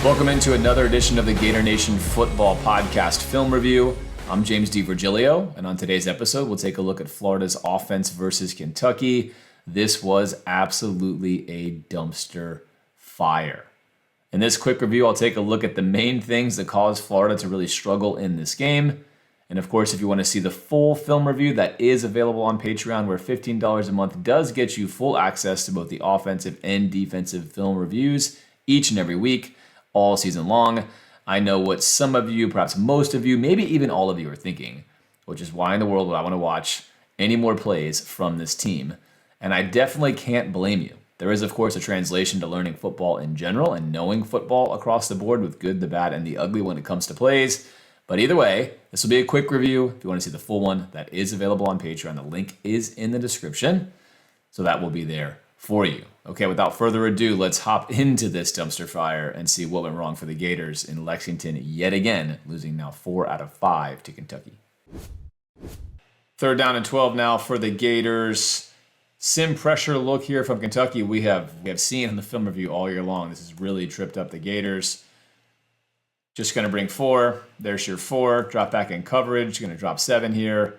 Welcome into another edition of the Gator Nation Football Podcast film review. I'm James DiVirgilio, and on today's episode, we'll take a look at Florida's offense versus Kentucky. This was absolutely a dumpster fire. In this quick review, I'll take a look at the main things that caused Florida to really struggle in this game. And of course, if you want to see the full film review, that is available on Patreon, where $15 a month does get you full access to both the offensive and defensive film reviews each and every week, all season long. I know what some of you, perhaps most of you, maybe even all of you are thinking, which is why in the world would I want to watch any more plays from this team? And I definitely can't blame you. There is, of course, a translation to learning football in general and knowing football across the board with good, the bad, and the ugly when it comes to plays. But either way, this will be a quick review. If you want to see the full one, that is available on Patreon. The link is in the description, so that will be there for you. Okay, without further ado, let's hop into this dumpster fire and see what went wrong for the Gators in Lexington yet again, losing now 4 out of 5 to Kentucky. Third down and 12 now for the Gators. Sim pressure look here from Kentucky. We have seen in the film review all year long. This has really tripped up the Gators. Just going to bring 4. There's your 4. Drop back in coverage. Going to drop 7 here.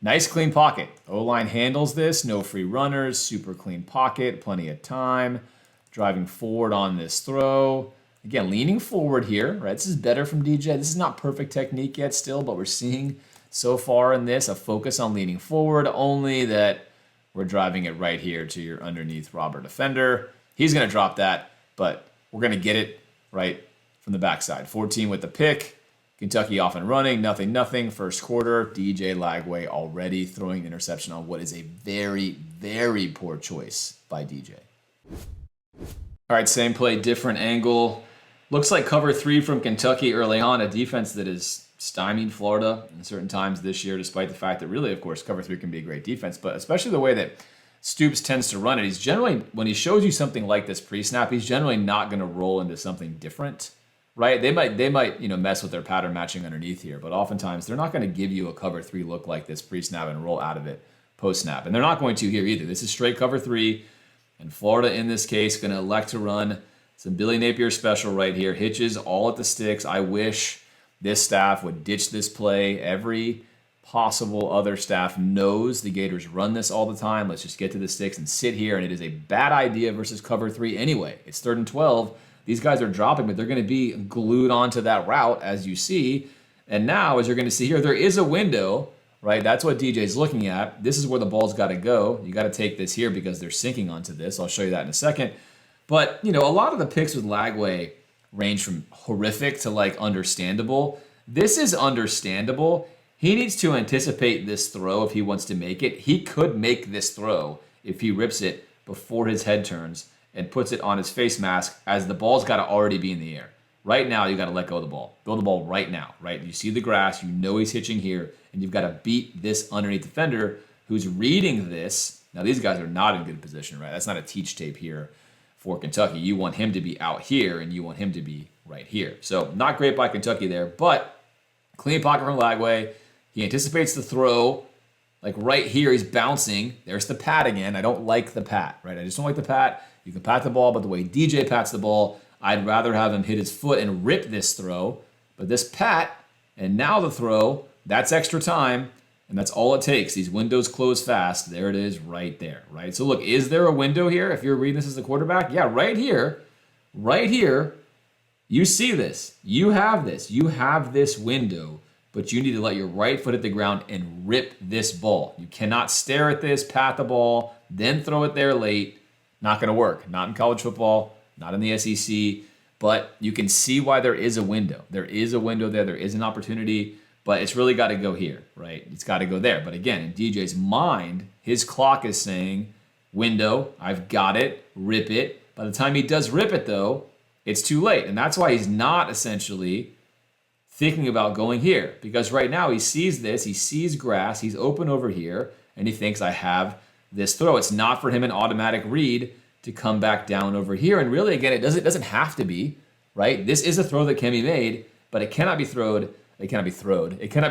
Nice clean pocket. O-line handles this. No free runners. Super clean pocket. Plenty of time. Driving forward on this throw. Again, leaning forward here. Right. This is better from DJ. This is not perfect technique yet still, but we're seeing so far in this a focus on leaning forward, only that we're driving it right here to your underneath robber defender. He's going to drop that, but we're going to get it right from the backside. 14 with the pick. Kentucky off and running. Nothing. First quarter. DJ Lagway already throwing interception on what is a very, very poor choice by DJ. All right, same play, different angle. Looks like cover 3 from Kentucky early on. A defense that has stymied Florida in certain times this year, despite the fact that really, of course, cover 3 can be a great defense, but especially the way that Stoops tends to run it. He's generally, when he shows you something like this pre-snap, he's generally not going to roll into something different. Right? They might mess with their pattern matching underneath here, but oftentimes they're not going to give you a cover 3 look like this pre-snap and roll out of it post-snap. And they're not going to here either. This is straight cover 3, and Florida in this case going to elect to run some Billy Napier special right here. Hitches all at the sticks. I wish this staff would ditch this play. Every possible other staff knows the Gators run this all the time. Let's just get to the sticks and sit here, and it is a bad idea versus cover 3 anyway. It's 3rd and 12. These guys are dropping, but they're going to be glued onto that route, as you see. And now, as you're going to see here, there is a window, right? That's what DJ's looking at. This is where the ball's got to go. You got to take this here because they're sinking onto this. I'll show you that in a second. But, a lot of the picks with Lagway range from horrific to, understandable. This is understandable. He needs to anticipate this throw if he wants to make it. He could make this throw if he rips it before his head turns and puts it on his face mask, as the ball's got to already be in the air. Right now, you got to let go of the ball. Go the ball right now, right? You see the grass, you know he's hitching here, and you've got to beat this underneath defender who's reading this. Now, these guys are not in good position, right? That's not a teach tape here for Kentucky. You want him to be out here, and you want him to be right here. So, not great by Kentucky there, but clean pocket from Lagway. He anticipates the throw. Like right here, he's bouncing. There's the pat again. I don't like the pat, right? I just don't like the pat. You can pat the ball, but the way DJ pats the ball, I'd rather have him hit his foot and rip this throw. But this pat, and now the throw, that's extra time, and that's all it takes. These windows close fast. There it is right there, right? So look, is there a window here if you're reading this as a quarterback? Yeah, right here, you see this. You have this. You have this window, but you need to let your right foot hit the ground and rip this ball. You cannot stare at this, pat the ball, then throw it there late. Not going to work. Not in college football, not in the SEC, but you can see why there is a window. There is a window there. There is an opportunity, but it's really got to go here, right? It's got to go there. But again, in DJ's mind, his clock is saying, window, I've got it, rip it. By the time he does rip it, though, it's too late. And that's why he's not essentially thinking about going here, because right now he sees this, he sees grass, he's open over here, and he thinks, I have this throw. It's not for him an automatic read to come back down over here. And really, again, it doesn't have to be, right? This is a throw that can be made, but it cannot be thrown. It cannot be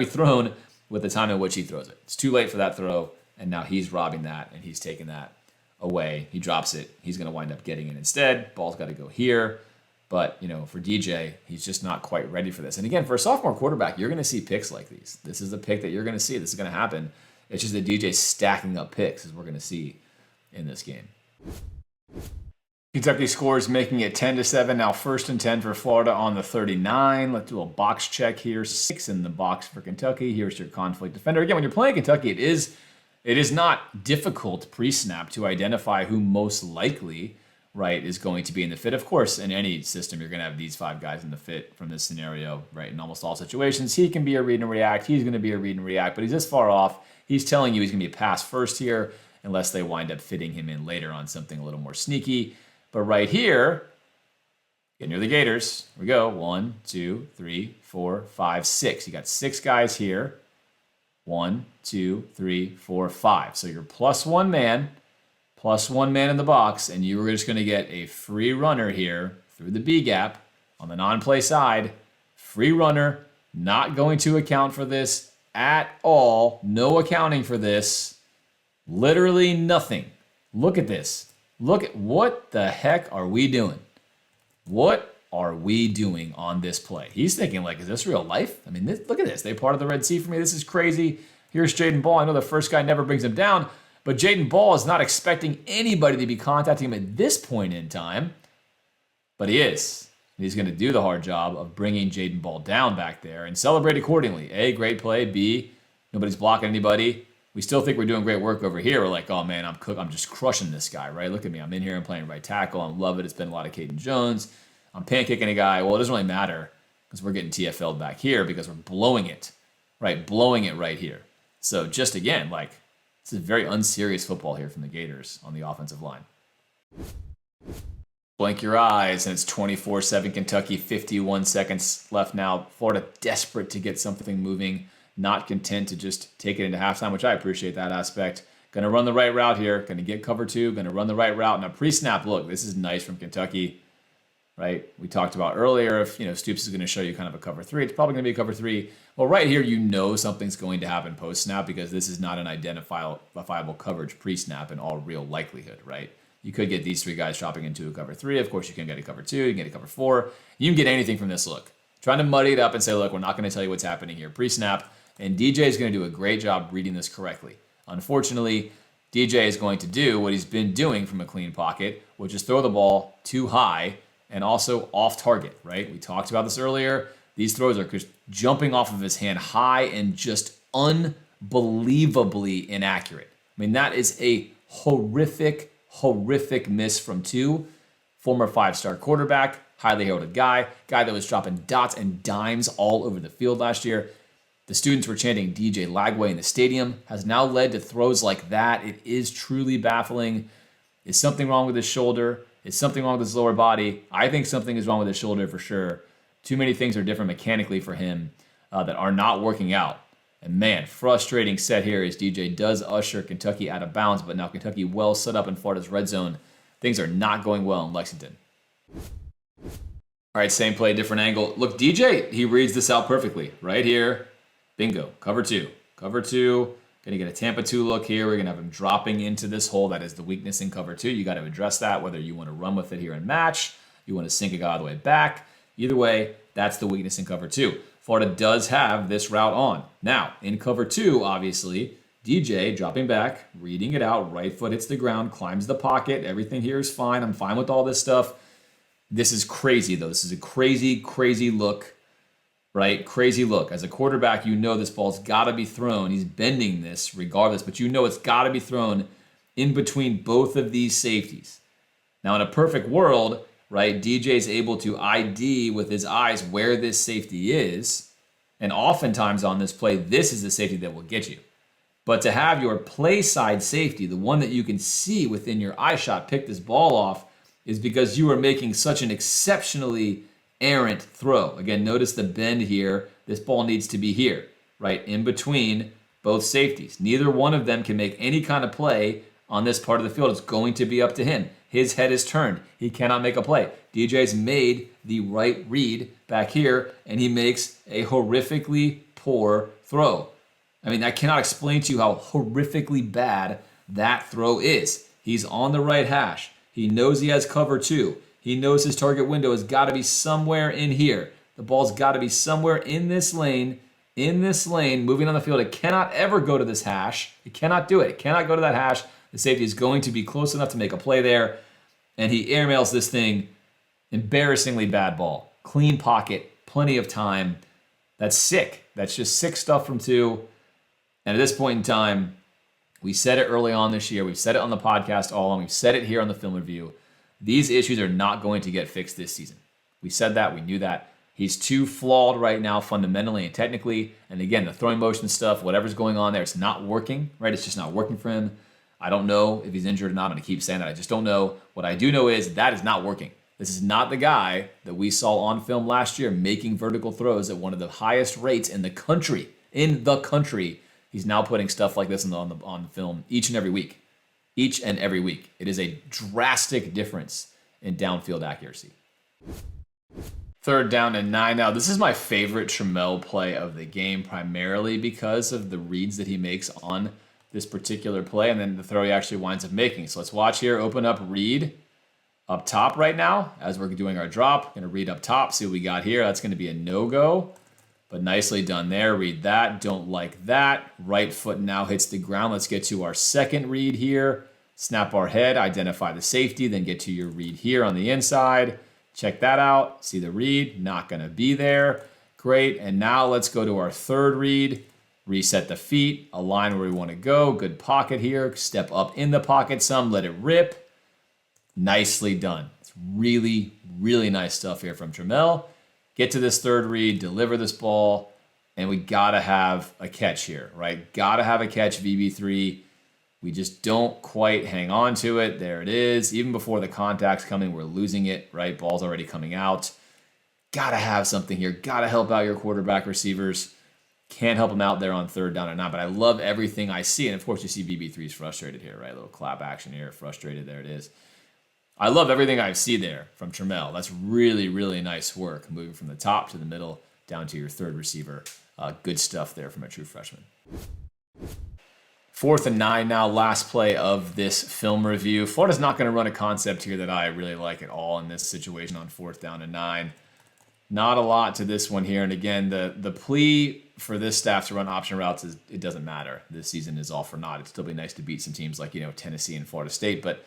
thrown with the time in which he throws it. It's too late for that throw, and now he's robbing that, and he's taking that away. He drops it. He's going to wind up getting it instead. Ball's got to go here. But, for DJ, he's just not quite ready for this. And again, for a sophomore quarterback, you're going to see picks like these. This is the pick that you're going to see. This is going to happen. It's just that DJ's stacking up picks, as we're going to see in this game. Kentucky scores, making it 10-7. Now 1st and 10 for Florida on the 39. Let's do a box check here. 6 in the box for Kentucky. Here's your conflict defender. Again, when you're playing Kentucky, it is not difficult pre-snap to identify who most likely, right, is going to be in the fit. Of course, in any system, you're going to have these 5 guys in the fit from this scenario, right, in almost all situations. He can be a read and react. He's going to be a read and react, but he's this far off. He's telling you he's going to be a pass first here unless they wind up fitting him in later on something a little more sneaky. But right here, get near the Gators. Here we go. 1, 2, 3, 4, 5, 6. You got 6 guys here. 1, 2, 3, 4, 5. So you're plus one man in the box, and you were just going to get a free runner here through the B gap on the non-play side. Free runner, not going to account for this at all. No accounting for this. Literally nothing. Look at this. Look at what the heck are we doing? What are we doing on this play? He's thinking, like, is this real life? I mean, look at this. They parted the Red Sea for me. This is crazy. Here's Jaden Ball. I know the first guy never brings him down, but Jaden Ball is not expecting anybody to be contacting him at this point in time, but he is. He's going to do the hard job of bringing Jaden Ball down back there and celebrate accordingly. A, great play. B, nobody's blocking anybody. We still think we're doing great work over here. We're like, oh man, I'm just crushing this guy, right? Look at me. I'm in here and playing right tackle. I love it. It's been a lot of Caden Jones. I'm pancaking a guy. Well, it doesn't really matter because we're getting TFL'd back here because we're blowing it, right? Blowing it right here. So just again, like, this is very unserious football here from the Gators on the offensive line. Blink your eyes, and it's 24-7 Kentucky, 51 seconds left now. Florida desperate to get something moving, not content to just take it into halftime, which I appreciate that aspect. Going to run the right route here. Going to get cover 2. Going to run the right route. Now, pre-snap, look, this is nice from Kentucky, right? We talked about earlier, if, Stoops is going to show you kind of a cover 3, it's probably going to be a cover 3. Well, right here, something's going to happen post-snap because this is not an identifiable coverage pre-snap in all real likelihood, right? You could get these 3 guys dropping into a cover 3. Of course, you can get a cover 2. You can get a cover 4. You can get anything from this look. Trying to muddy it up and say, look, we're not going to tell you what's happening here pre-snap. And DJ is going to do a great job reading this correctly. Unfortunately, DJ is going to do what he's been doing from a clean pocket, which is throw the ball too high and also off target, right? We talked about this earlier. These throws are just jumping off of his hand high and just unbelievably inaccurate. I mean, that is a horrific miss from 2. Former 5-star quarterback, highly heralded guy that was dropping dots and dimes all over the field last year. The students were chanting DJ Lagway in the stadium, has now led to throws like that. It is truly baffling. Is something wrong with his shoulder? Is something wrong with his lower body? I think something is wrong with his shoulder for sure. Too many things are different mechanically for him that are not working out. And man, frustrating set here as DJ does usher Kentucky out of bounds, but now Kentucky well set up in Florida's red zone. Things are not going well in Lexington. All right, same play, different angle. Look, DJ, he reads this out perfectly. Right here, bingo, cover 2. Cover 2, going to get a Tampa 2 look here. We're going to have him dropping into this hole. That is the weakness in cover 2. You got to address that, whether you want to run with it here and match, you want to sink a guy all the way back. Either way, that's the weakness in cover 2. Florida does have this route on. Now, in cover 2, obviously, DJ dropping back, reading it out, right foot hits the ground, climbs the pocket. Everything here is fine. I'm fine with all this stuff. This is crazy, though. This is a crazy look, right? Crazy look. As a quarterback, this ball's got to be thrown. He's bending this regardless, but it's got to be thrown in between both of these safeties. Now, in a perfect world, right, DJ's able to ID with his eyes where this safety is, and oftentimes on this play, this is the safety that will get you. But to have your play side safety, the one that you can see within your eye shot, pick this ball off, is because you are making such an exceptionally errant throw. Again, notice the bend here. This ball needs to be here, right, in between both safeties. Neither one of them can make any kind of play on this part of the field. It's going to be up to him. His head is turned. He cannot make a play. DJ's made the right read back here, and he makes a horrifically poor throw. I mean, I cannot explain to you how horrifically bad that throw is. He's on the right hash. He knows he has cover 2. He knows his target window has got to be somewhere in here. The ball's got to be somewhere in this lane, moving on the field. It cannot ever go to this hash. It cannot do it. It cannot go to that hash. The safety is going to be close enough to make a play there. And he airmails this thing. Embarrassingly bad ball. Clean pocket. Plenty of time. That's sick. That's just sick stuff from 2. And at this point in time, we said it early on this year. We've said it on the podcast all along. We've said it here on the film review. These issues are not going to get fixed this season. We said that. We knew that. He's too flawed right now fundamentally and technically. And again, the throwing motion stuff, whatever's going on there, it's not working, right? It's just not working for him. I don't know if he's injured or not. I'm going to keep saying that. I just don't know. What I do know is that is not working. This is not the guy that we saw on film last year making vertical throws at one of the highest rates in the country. He's now putting stuff like this on film each and every week. It is a drastic difference in downfield accuracy. 3rd down and 9 now. This is my favorite Trel play of the game, primarily because of the reads that he makes on this particular play and then the throw he actually winds up making. So let's watch here. Open up read up top right now as we're doing our drop. Going to read up top, see what we got here. That's going to be a no-go, but nicely done there. Read that. Don't like that. Right foot now hits the ground. Let's get to our second read here. Snap our head, identify the safety, then get to your read here on the inside. Check that out. See the read, not going to be there. Great. And now let's go to our 3rd read. Reset the feet, align where we want to go. Good pocket here. Step up in the pocket some, let it rip. Nicely done. It's really, really nice stuff here from Trel. Get to this 3rd read, deliver this ball, and we got to have a catch here, right? Got to have a catch, VB3. We just don't quite hang on to it. There it is. Even before the contact's coming, we're losing it, right? Ball's already coming out. Got to have something here. Got to help out your quarterback receivers. Can't help them out there on 3rd down or not, but I love everything I see. And of course, you see VB3's frustrated here, right? A little clap action here. Frustrated. There it is. I love everything I see there from Trel. That's really, really nice work. Moving from the top to the middle down to your 3rd receiver. Good stuff there from a true freshman. 4th and 9 now, last play of this film review. Florida's not going to run a concept here that I really like at all in this situation on 4th down and 9. Not a lot to this one here. And again, the plea for this staff to run option routes is it doesn't matter. This season is all for naught. It'd still be nice to beat some teams like, Tennessee and Florida State. But,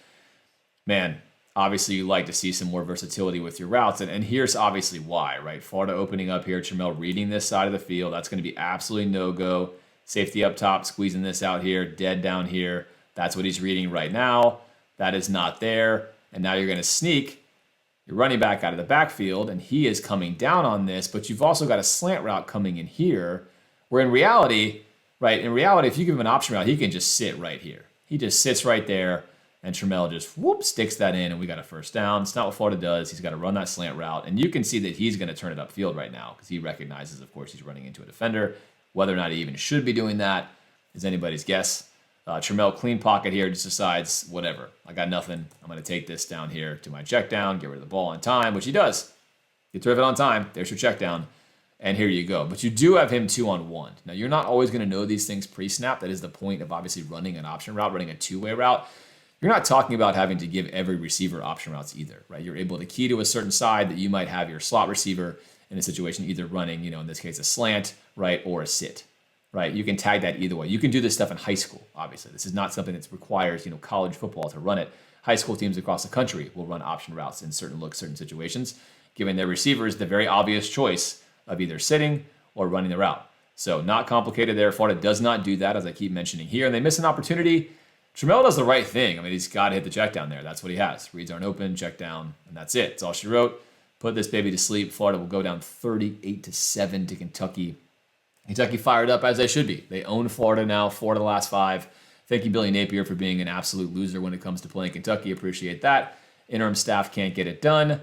man, obviously you like to see some more versatility with your routes. And here's obviously why, right? Florida opening up here, Trel reading this side of the field. That's going to be absolutely no-go. Safety up top, squeezing this out here, dead down here. That's what he's reading right now. That is not there. And now you're going to sneak your running back out of the backfield, and he is coming down on this, but you've also got a slant route coming in here, where in reality, if you give him an option route, he can just sit right here. He just sits right there, and Trel just, sticks that in, and we got a 1st down. It's not what Florida does. He's got to run that slant route, and you can see that he's going to turn it upfield right now because he recognizes, of course, he's running into a defender. Whether or not he even should be doing that is anybody's guess. Trel, clean pocket here, just decides, whatever. I got nothing. I'm going to take this down here to my check down, get rid of the ball on time, which he does. Gets rid of it on time. There's your check down. And here you go. But you do have him 2-on-1. Now, you're not always going to know these things pre-snap. That is the point of obviously running an option route, running a 2-way route. You're not talking about having to give every receiver option routes either, right? You're able to key to a certain side that you might have your slot receiver in a situation either running, in this case, a slant, right, or a sit. Right, you can tag that either way. You can do this stuff in high school, obviously. This is not something that requires, college football to run it. High school teams across the country will run option routes in certain situations, giving their receivers the very obvious choice of either sitting or running the route. So not complicated there. Florida does not do that, as I keep mentioning here, and they miss an opportunity. Trel does the right thing. I mean, he's got to hit the check down there. That's what he has. Reads aren't open, check down, and that's it. That's all she wrote. Put this baby to sleep. Florida will go down 38-7 to Kentucky. Kentucky fired up as they should be. They own Florida now, 4 of the last 5. Thank you, Billy Napier, for being an absolute loser when it comes to playing Kentucky. Appreciate that. Interim staff can't get it done.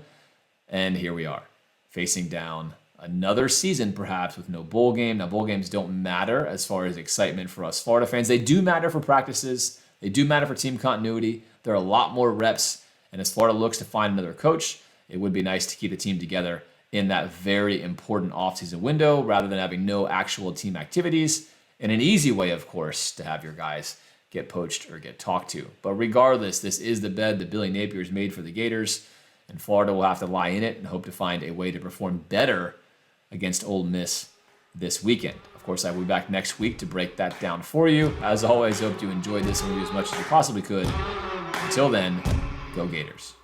And here we are, facing down another season, perhaps, with no bowl game. Now, bowl games don't matter as far as excitement for us Florida fans. They do matter for practices. They do matter for team continuity. There are a lot more reps. And as Florida looks to find another coach, it would be nice to keep the team together in that very important offseason window rather than having no actual team activities. And an easy way, of course, to have your guys get poached or get talked to. But regardless, this is the bed that Billy Napier's made for the Gators. and Florida will have to lie in it and hope to find a way to perform better against Ole Miss this weekend. Of course, I will be back next week to break that down for you. As always, hope you enjoyed this interview as much as you possibly could. Until then, go Gators.